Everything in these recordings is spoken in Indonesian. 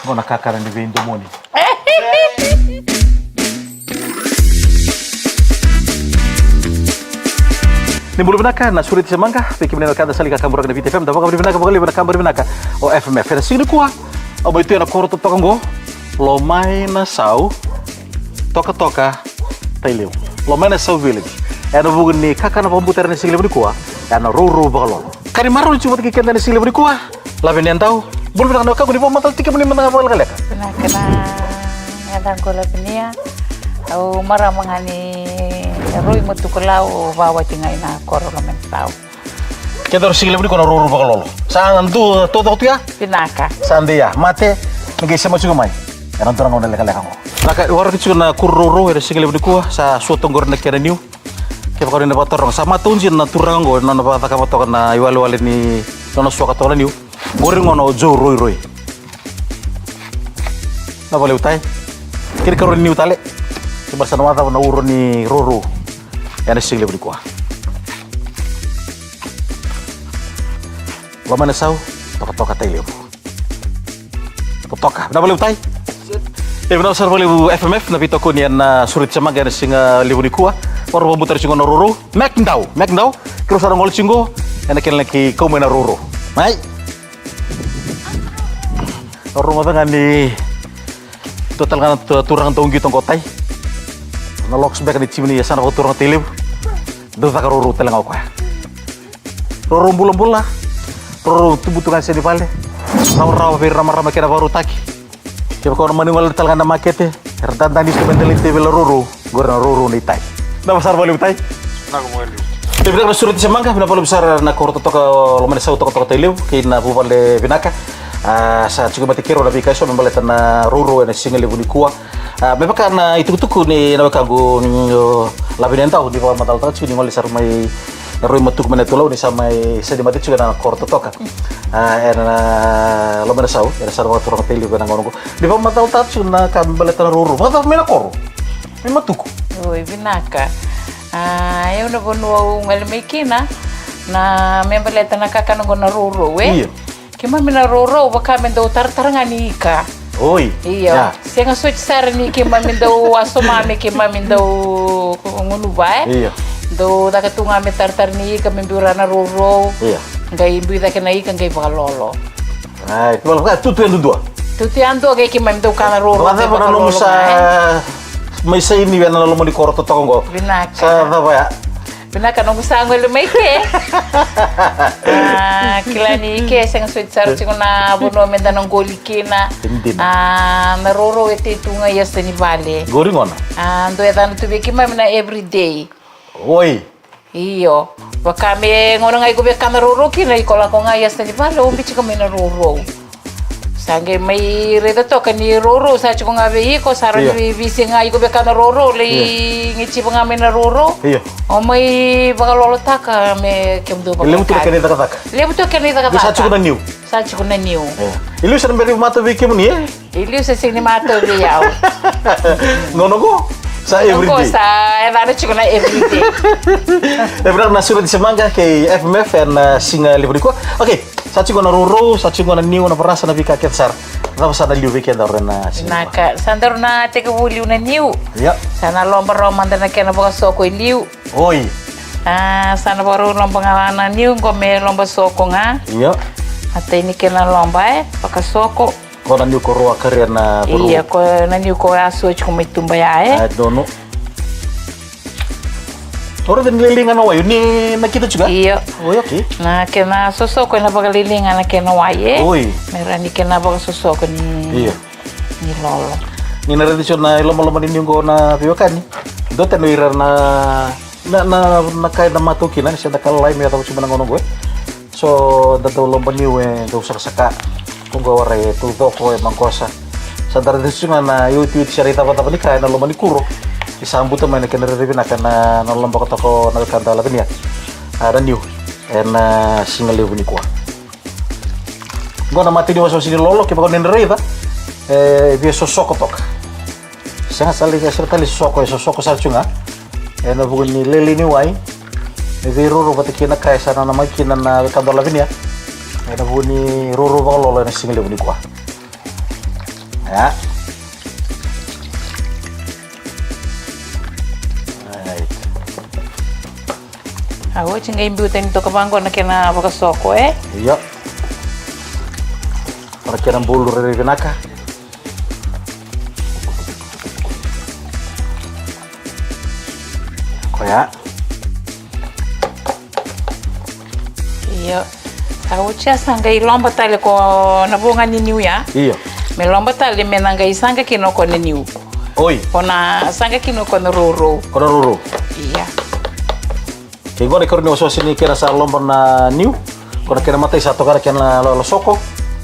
Ngona kakara ni vendo moni. Ni bulu binaka na surit semangka peki menena kada salika kamburang na VTFM dapat kabur binaka bakal binaka kambar binaka o FMF ada sini kuah o itu na koro tokango lo maina sau toka taileu lo maina sau village ana bugun ni kakana pambutar ni sigile kuah ana ruru bakalo kani maru cuma ki kenda ni sigile kuah laben yang tahu bulu binaka kamu di pamatal 3 menit menengah bakal kali kena ngadang ko labenia au mara mangani Rui mutukulau bawa tinggal na koro lamen tau. Kita harus sigile kono ruru bakalo saan tu toto tu ya Pinaka. Sandia mate ngai sama juga mai karena orang ngone leka ko naka war kicu na kururu ada sigile kuah sa suatu ngor na kera new ke bakal na batorong sama tunjin na turang go na bata ka batok na iwalu ni nono suaka tola new goring ngono jo roi na boleh utai kira karo new tale bersama mata na uro ni ruru ada sigile kuah lo mana sau toka taileu toka na boleh utai benar sar boleh FMF na bitoko ni na surit sama gana singa libu kuah or pembutar singo na ruru mekndau kiro sarang ngol singo ena ken laki kau mena ruru mai rumah tengah ni total kan turang tonggi tongkotai na locks back ni chimney ya sana ko turang taileu do ta ruru telang ko ruru bulan ruru tubutukan se di pale rawa rama kena baru taki kaya ko naman wala talaga na makete erdan di mentality vela ruru gorna ruru ni tay na besar boleh tay na ko mo tapi na surat semangka na boleh besar na korto to lo mana sau to taileu kina bubale binaka sa juga mati kiro na bika so membaleta na ruru na single buni kuah memang karena itu ni na kagu labi nentau di bawah matal tahu ni ngoli sarmai Rui matuk menetulau ni samai sedimati juga na korto toka lo mana sau era sarwa turang teli bana ngono di bawah matal tahu na kambaleta na ruru matal mena koro ni matuku Oi binaka. Eu na bono ngalmekina na membeleta na kakana gona ruru we. Iya. Kima mina ruru baka mendo tartarangani ka. Oi. Iya. Senga switch sar ni kima mendo asomame kima mendo ngunu bae. Iya. Do daka tunga me tartar ni ka membura na ruru. Iya. Ngai imbu daka nai ka ngai bakalolo. Ai, kalau kan tutu yang dua. Tuti ando ngai kima mendo kana ruru. Masa pernah lu sa may sa ini yan na mo di korto to ko. Binaka. Sa ba ya? Binaka nung gusto ngol lumeke. Kilani ke sang switsar chiko na buno menda nang golikina. Naroro ete tunga yasta ni vale. Goring ona. Ando etan tu beki mamina everyday. Oi. Iyo. Wakame ngorong ay gube kana roro kina ikola ko nga yasta ni vale umbi chiko mina roro. Sange may reda to kani roro sa chiko nga behi ko saran visi nga iko bekana roro le ngichi nga mina roro. Iya. O may bakalolo taka me kemdo bakal. Lemu tu kani tak. Lemu tu kani taka. Sa chiko na new. Sa chiko na new. Ilu sa beri mata biki mo ni eh. Ilu sa sing ni mato biyaw. Ngono ko. Sa everyday. Ko sa evano chiko na everyday. Benar na surat semangka kay FMF and singa libu ko. Okay. Sa chiko na ruru, sa chiko na new na parasa na bika ketsar. Tapos sa liu weekend na singa. Naka sandar na teka wuliu na new. Ya. Sana lomba romanda na kena baka soko liu. Oi. Sana baru lomba ngana new ngome lomba soko nga. Iya. Ata ini kena lomba baka soko. Ko na new ko roa career na buru. Iya ko na new ko aso chiko may tumba I don't know. Orang dan lilingan na wayo ni nakita juga. Iya. Oh, okay. Na kena sosoko na pagalilingan na kena waye. Oi. Meron ni kena baga sosoko ni Iya. ni lolo. Ni naredisyon na ilom-lom din yung ko na piwakan ni. Do tano ira na kay na matukin na siya nakalay may tawo cuma ngono gue. So dato lomba ni we do saka kung go ware tuto ko e mangkosa. Sa naredisyon na YouTube siya rita pa ni kay na lomba ni kuro. Isambut to man kena review na kana na lomba ko tako na kanta labi niya. Ada new and single live ni kuah. Go na mati ni waso sini lolo ke bakon nere ba. Dia sosok tok. Saya sali serta li sosok sa chunga. Na bugun ni leli ni wai. Ni vero ro batikina kay sana na makina na kanta labi niya. Ada bunyi ruru bang lolo nasi ngeli bunyi kuah. Ya. Right. Aku cenggai imbu teng to kabangko na kena baka soko Iya. Para kena bulu dari kenaka. Ya. Iya. Aku cia sanggai lomba tali ko nabunga ni niu ya. Iya. Me lomba tali me nangai sanga kino ko ni niu. Oi. Kona sanga kino ko na roro. Kono ruru. Iya. Kaya gue nekor ni waso sini kira sa lomba na niu. Kono kira matay sa to kara kena lo soko.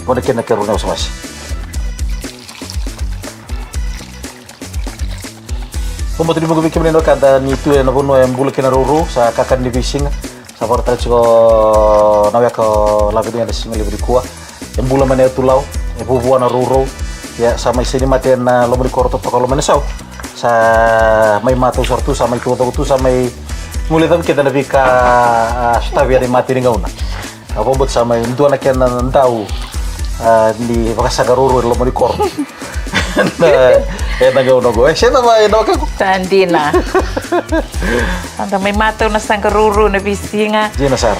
Kono kira nekor ni waso mas. Kumbo tadi mo bikin nendo kada ni tu na bono yang bulu kena ruru sa kakan di bising. Sa porta chiko nawya ko lagu dia sing libri kuah. Yang bulu mana tu lau. Bubuan na ruru. Ya sama isini mate na lo di korto to kalau mana sao. Sa may mata sortu sa may tuto tu sa may mulai tapi kita lebih ke stavia di mati ni gauna. Apa buat sama itu anak yang tahu di bekas sagaruru lo mau di korto. Nah, gauna gue. Siapa mah yang aku? Tandina. Anda may mata na sangkaruru na bisinga. Jinasar.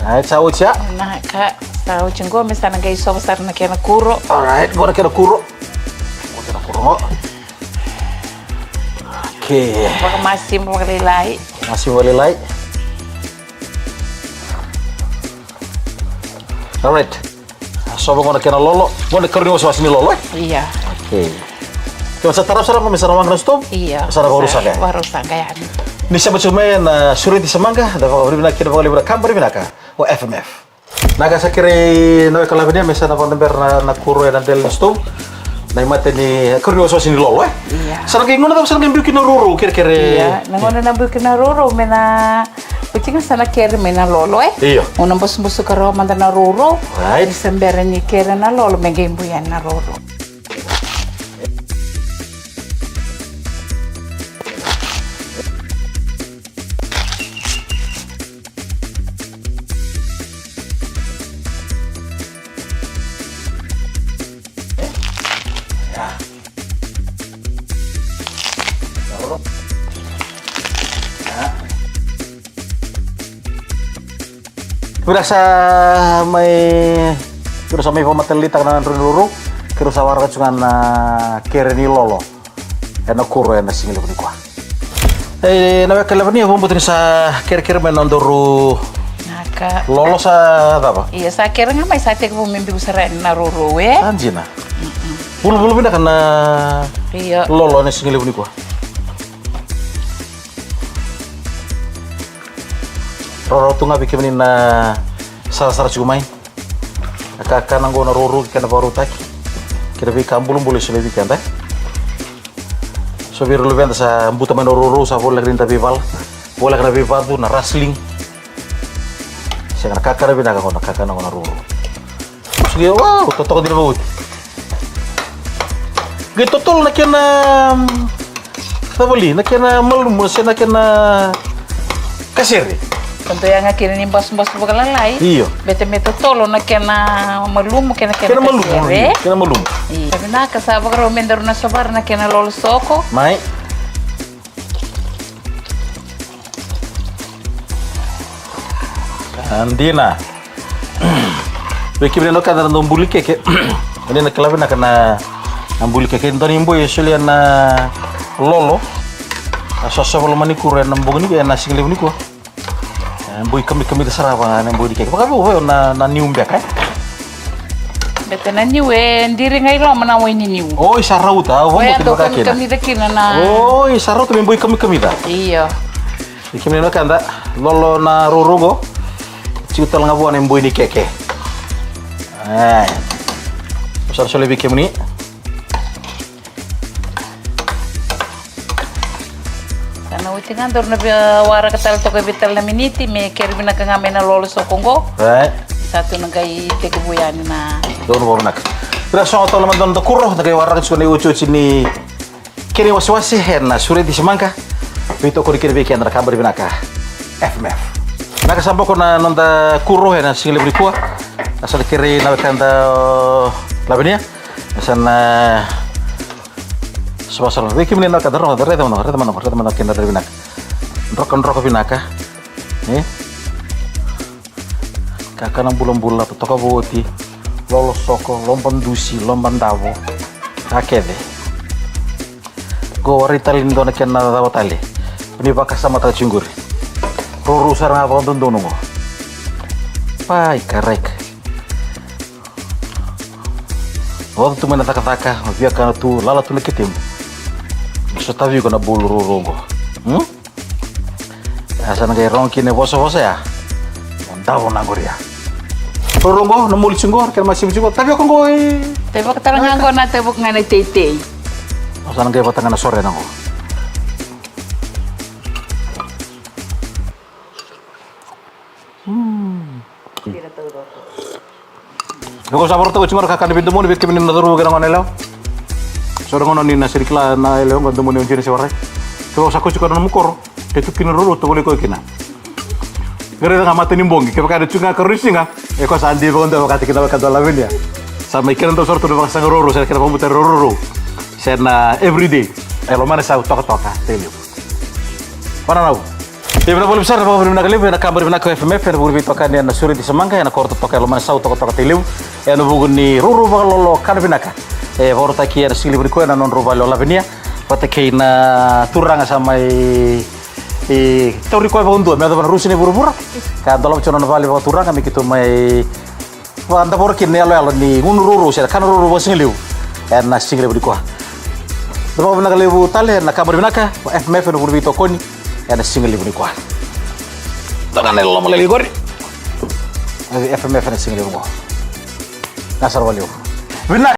Nah, cawo cia. Nah, kak, tahu cenggo misalnya guys so besar na kena kuro. Alright, gua kena kuro. Oke. Baka masih makalilay. Masih walilay. Alright. So gua kena lolo. Gua nekor ni waso sini lolo. Iya. Oke. Kau sarap apa misalnya orang stop? Iya. Sarap urusan ya. Urusan kayak ini. Ni siapa cuma na sulit di semangga, dapat beri kira boleh kamar binaka. O FMF. Naga sakire no kalau dia misalnya pon ber na kuro na del stop. Na imate ni kurni waso sini lolo Iya. Sarang ngono daw sarang bikin ruru kira-kira. Iya, nangono na bukin na roro mena putinga sana kere mena lolo Iya. Una bus karo manda na roro. Right. Sembere ni kere na lolo mengembu yan na roro. Kurasa may pamatelita na ruru, kurasa warga cungan na kereni lolo. Ena kuro ena singil ni kwa. Nawe kala ni ho mbutin sa kere menondoru Naka. lolo sa apa? Iya, sa kere nga may sa tek po mimpi usara na roro Anjina. Bulu bina kana Iya. lolo ena singil ni kwa. Roro tu ngabi kemini na sara cumai. Kakak nanggo na roro kena baru tak. Kita bi kambulum boleh selebi kan dah. So biar lebih sa buta man roro sa boleh rinta bibal. Boleh kena bibal tu na wrestling. Saya kena kakak lebih naga kona kakak nanggo na roro. Sige wow, totok di bawah. Gitu tol nak kena tabali, nak kena malum, nak kena kasir. Tentu yang akhirnya ni bos-bos bakalalay. Iyo. Bete-bete tolo na kena malumo kena Kena malum, kasere. kena malum. Iya. Sabi na kasaba karo mendaro na sobar na kena lolo soko. Mai. Andina. Beki bino kada ndombuli keke. Ini nak kelabi nak kena nambuli keke ndoni imbo yesuli na lolo. Asoso belum mani kure nambung ni na single ni ko. Boy kami terserah bang boy dikek. Apa kamu na nium bek Bete na niwe ndiri ngai lo mana wini niu. Oh isarau ta, oh kami dekina na. Oh isarau tu boy kami dah. Iya. Ikim ni kanda lolo na rurugo. Ciutal ngabuan yang boy dikek. Besar sole bikim ni. Sana utingan dor na wara katal to bital na miniti me kerbi na kangame na lolo sokongo. Right. Satu nagai teke buyani na. Doon mo nak. Pero so to laman don do kurro nagay warag ko ni ucho sini. Kini waswasi hen na sure di semangka. Pito ko dikir bikin na kabar binaka. FMF. Nakasamba ko na nanda kuro na single brikua. Asal kiri na kanda labinia. Asan sebasar. Wiki minin na kadaro reda mana kenda dari binak. Rok binaka. Kakana bulan to toka boti. Lolo soko, lomban dusi, lomban davo. Akede. Go warita lindo na kena dawo tali. Ini baka sama ta cinggur. Ruru sarang apa untuk dono mo. Pai karek. Waktu tu mana taka via kana tu lala tu lekitim. So tavi ko na bulu ruru mo. Asan kay ronki ne boso ya. Dawo na goria. Ruru mo na muli cinggur kan masih cinggur. Tapi ako ngoy. Tebak talangan ko na tebak nga na tete. Asan kay patangan na sore na ko. Kau sabar tu cuma kakak di pintu mu, di pintu ni nadur bukan orang elok. Seorang orang ni nasi dikla na elok, bantu mu ni ujian sewarai. Kau saku cuka nama mukor, itu kini rulu tu boleh kau kina. Gara-gara ngamati ni bongi, kau ada cunga kerusi nga. Kau sandi bangun tu kata kita bakal dalam ini ya. Sama ikan tu sortu dua pasang roro, saya kira pembuat roro. Saya na everyday. Elok mana saya toka telio. Mana tahu? Ibna boleh besar, apa boleh nakali, nak kabar ibna ke FMF, yang boleh bitokan yang suri di semangka, yang korto toka elok mana saya toka telio. Yang bukan ni ruru bakal lolo kan binaka. Baru taki yang sili berikut yang non ruru bakal lolo binia. Pakai na turang sama teori kau bangun dua, mereka rusin buru-buru. Kan dalam channel bali bakal turang kami kita mai. Anda baru kini alo ni ngun ruru, saya kan ruru bakal sili. Yang sili berikut. Dapat bina kali bu tali, nak kabar binaka. FMF yang boleh bitokoni. Yang sili berikut. Tangan lolo mulai gori. FMF yang sili berikut. Nasar waliu. Benar.